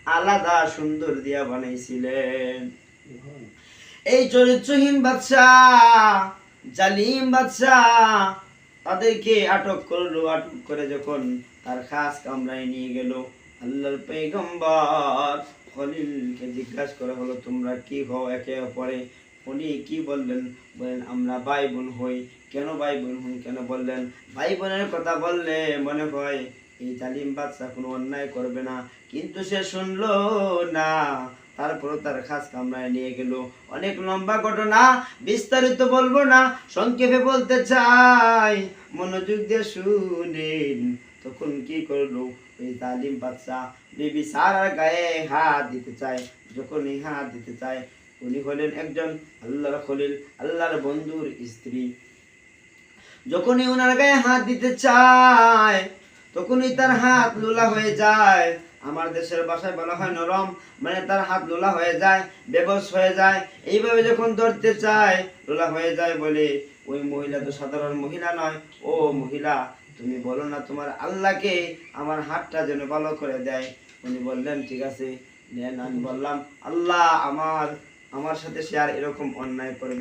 আলাদা সুন্দর দিয়া বানাইছিলেন। এই চরিত্রহীন বাদশাহ, জালিম বাদশাহ তাদেরকে আটক করলো। আটক করে যখন তার খাস কামরায় নিয়ে গেল, আল্লাহর পয়গম্বর খলিলকে জিজ্ঞাসা করা হলো, তোমরা কি হও একে অপরে? উনি কি বললেন? বলেন আমরা ভাই বোন হই। কেন ভাই বোন হন? কেন বললেন? ভাই বোনের কথা বললে মনে হয় এই জালিম বাদশা কোনো অন্যায় করবে না, কিন্তু সে শুনলো না। তারপর তার খাস কামরায় নিয়ে গেল। অনেক লম্বা ঘটনা, বিস্তারিত বলবো না, সংক্ষেপে বলতে চাই, মনোযোগ দিয়ে শুনেন। তখন কি করলো ওই জালিম বাদশা? বিবি সারার গায়ে হাত দিতে চায়। যখন এই হাত দিতে চায়, উনি হলেন একজন আল্লাহর খলিল, আল্লাহর বন্ধুর স্ত্রী। যখনই ওনার গায়ে হাত দিতে চায়, তখনই তার হাত লোলা হয়ে যায়। আমার দেশের ভাষায় বলা হয় নরম, মানে তার হাত লোলা হয়ে যায়, বেবস হয়ে যায়। এইভাবে যখন ধরতে চায়, লোলা হয়ে যায় বলে ওই মহিলা তো সাধারণ মহিলা নয়। ও মহিলা, তুমি বলো না তোমার আল্লাহকে আমার হাতটা যেন ভালো করে দেয়। উনি বললেন ঠিক আছে নেন। আমি বললাম আল্লাহ আমার আমার সাথে সে আর এরকম অন্যায় করবে